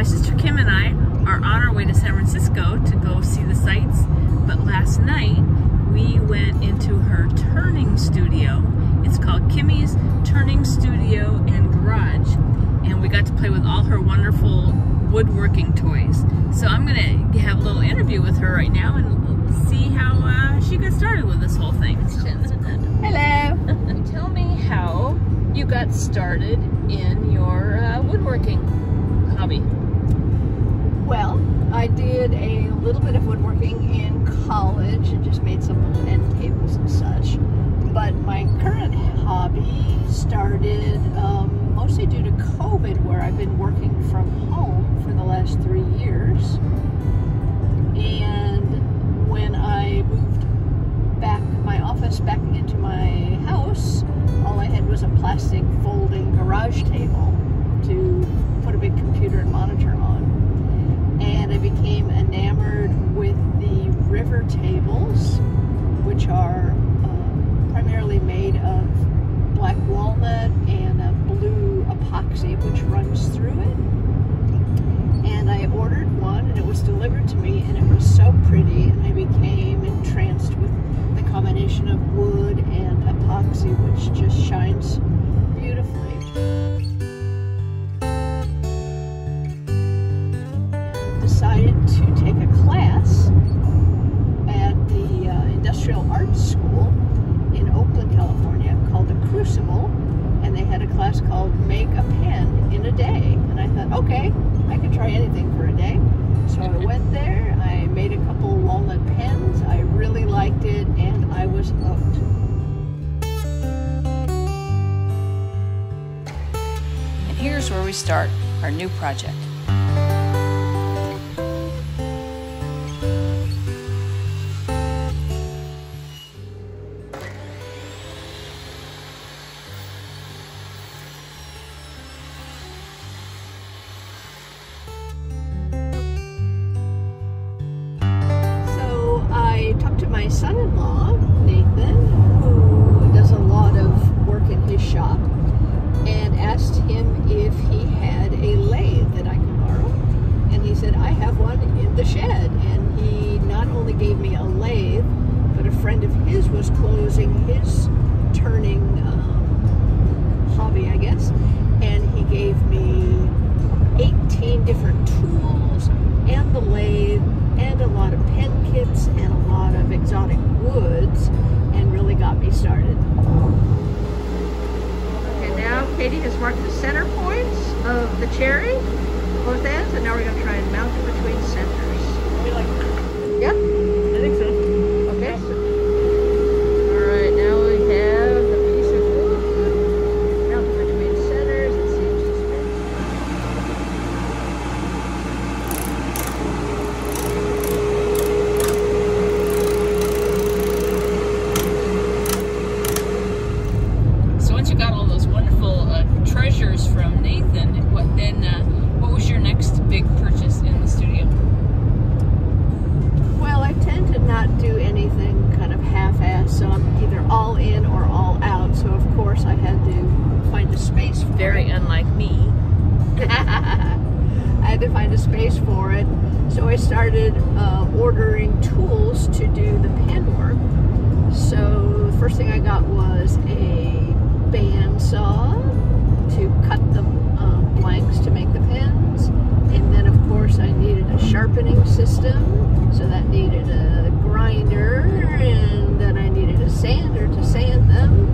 my sister Kim and I are on our way to San Francisco to go see the sights, but last night we went into her turning studio. It's called Kimi's Turning Studio and Garage, and we got to play with all her wonderful woodworking toys. So I'm gonna have a little interview with her right now and see how she got started with this whole thing. Hello! Tell me how you got started in your woodworking hobby. Well, I did a little bit of woodworking in college and just made some little end tables and such. But my current hobby started mostly due to COVID, where I've been working from home for the last 3 years. And when I moved my office back into my house, all I had was a plastic folding garage table to put a big computer and monitor on. And I became enamored with the river tables, which are primarily made of black walnut and a blue epoxy which runs through it. And I ordered one and it was delivered to me, and it was so pretty, and I became entranced with the combination of wood and epoxy, which just shines beautifully. Decided to take a class at the Industrial Arts School in Oakland, California, called the Crucible, and they had a class called Make a Pen in a Day. And I thought, okay, I can try anything for a day. So I went there, I made a couple walnut pens, I really liked it, and I was hooked. And here's where we start our new project. My son-in-law, Nathan, who does a lot of work in his shop, and asked him if he had a lathe that I could borrow. And he said, I have one in the shed. And he not only gave me a lathe, but a friend of his was closing his turning hobby, I guess. And he gave me 18 different tools and the lathe and a lot of pen kits and a lot of exotic woods, and really got me started. Okay, now Katie has marked the center points of the cherry, both ends, and now we're going to try and mount it between centers. You like that? Yep. I think so. Okay. Alright, now we have the piece of wood mounted between centers. It seems to spin. You got all those wonderful treasures from Nathan. What was your next big purchase in the studio? Well, I tend to not do anything kind of half-assed, so I'm either all in or all out. So of course I had to find a space for Very it. unlike me. I had to find a space for it, so I started ordering tools to do the pen work. So the first thing I got was a bandsaw to cut the blanks to make the pens, and then of course I needed a sharpening system, so that needed a grinder, and then I needed a sander to sand them,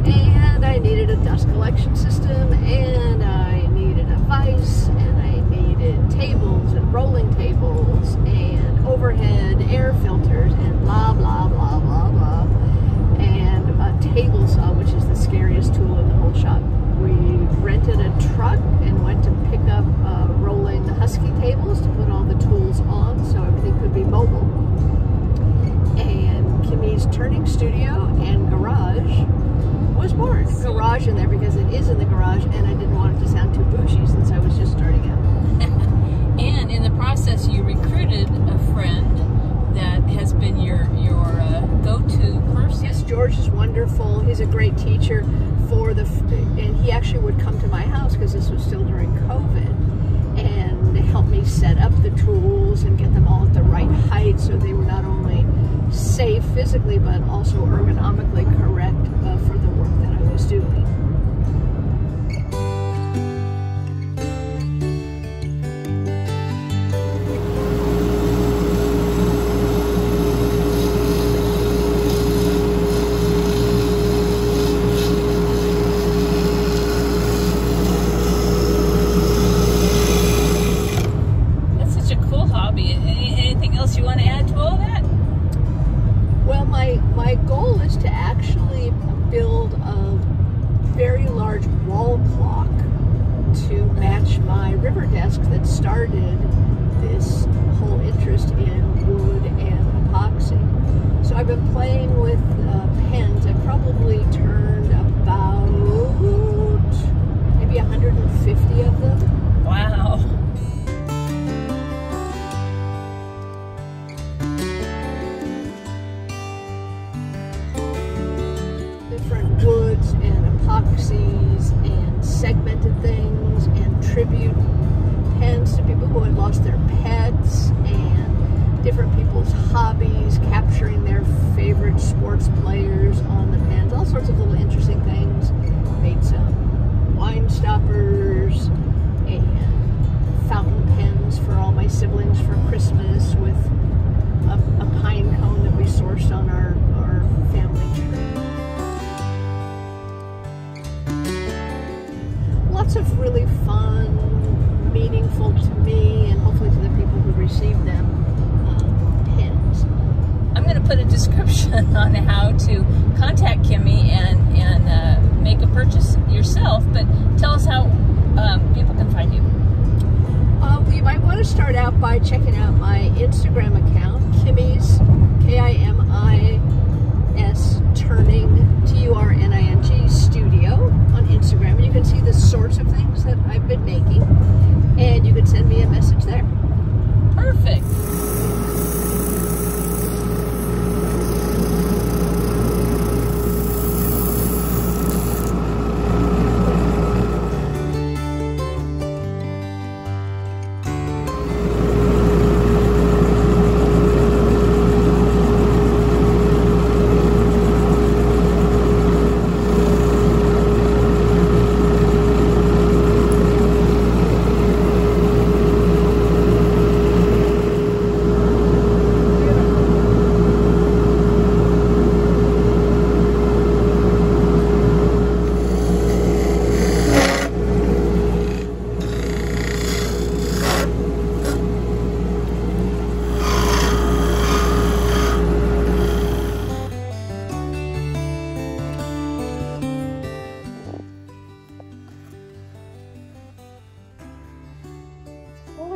and I needed a dust collection system, and I needed a vise, and I needed tables and rolling tables and overhead air filters and blah blah blah blah blah, and a table saw, which is the scariest tool in the whole shop. We rented a truck and went to pick up rolling the Husky tables to put all the tools on so everything could be mobile. And Kimi's Turning Studio and Garage was born. Garage in there because it is in the garage, and I didn't want it to sound too bougie since I was just starting out. And in the process, you recruited a friend that has been your go-to person. Yes, George is wonderful. He's a great teacher and he actually would come to my house because this was still during COVID. and help me set up the tools and get them all at the right height so they were not only safe physically but also ergonomically correct for the work that I was doing. My goal is to actually build a very large wall clock to match my river desk that started this whole interest in wood and epoxy. So I've been playing with pens. I probably turned about maybe 150 of them. Wow. Different woods and epoxies and segmented things and tribute pens to people who had lost their pets and different people's hobbies, capturing their favorite sports players on the pens, all sorts of little interesting things. Made some wine stoppers and fountain pens for all my siblings for Christmas with a pine cone that we sourced on our family tree. Lots of really fun, meaningful to me and hopefully to the people who receive them, pins. I'm going to put a description on how to contact Kimi and make a purchase yourself, but tell us how people can find you. You might want to start out by checking out my Instagram account, Kimi's, K-I-M-I-S, turning, T-U-R-N-I-N-G, studio on Instagram. And you can see the sorts of things that I've been making. And you can send me a message there. Perfect.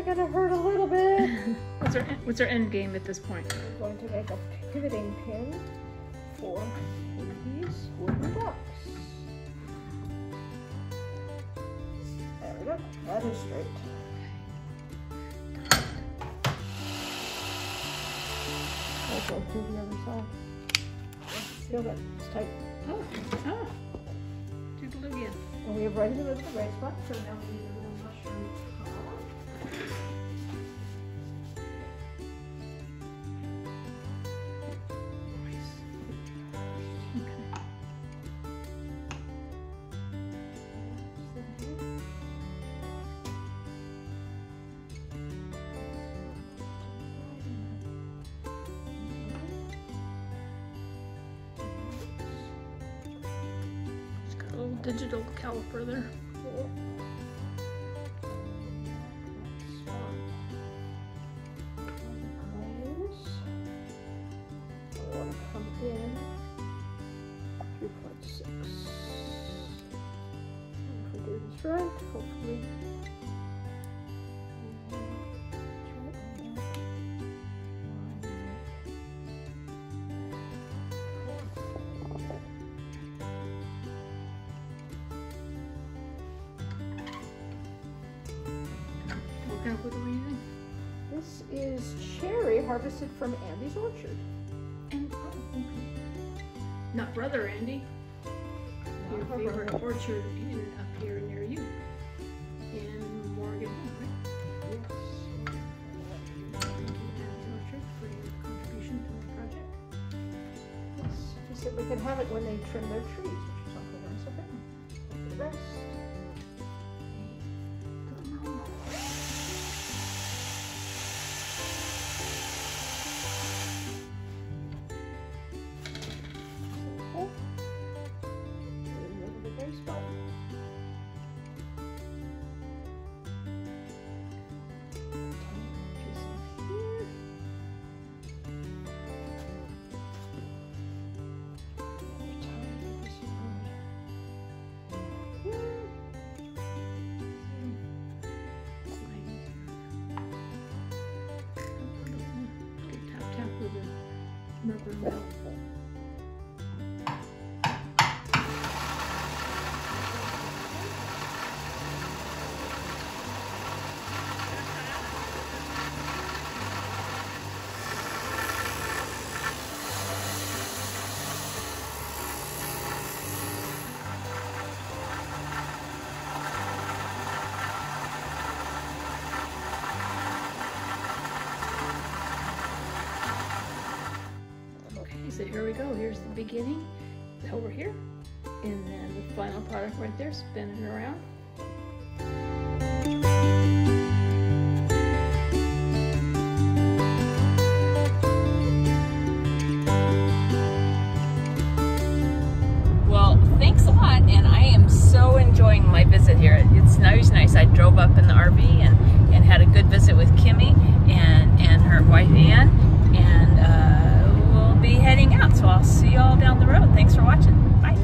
Gonna hurt a little bit. What's our end game at this point? I'm going to make a pivoting pin for these wooden ducks. There we go. That is straight. Also to the other side. Feel that? It's tight. Oh. Toodaloo. And we have right in the middle of the right spot, so now we need a little mushroom top. Digital caliper there. Cool. I want to come in 3.6. If we do this right, hopefully. What are we using? This is cherry harvested from Andy's orchard. And okay. Not Brother Andy. Your favorite orchard up here near you in Morgan, right? said we could have it when they trim their trees, which is something nice of them. The best. Rubber belt. So here we go. Here's the beginning over here, and then the final product right there, spinning around. Well, thanks a lot, and I am so enjoying my visit here. It's nice. I drove up in the RV and had a good visit with Kimi and her wife Ann, and we'll be heading out, so I'll see you all down the road. Thanks for watching. Bye.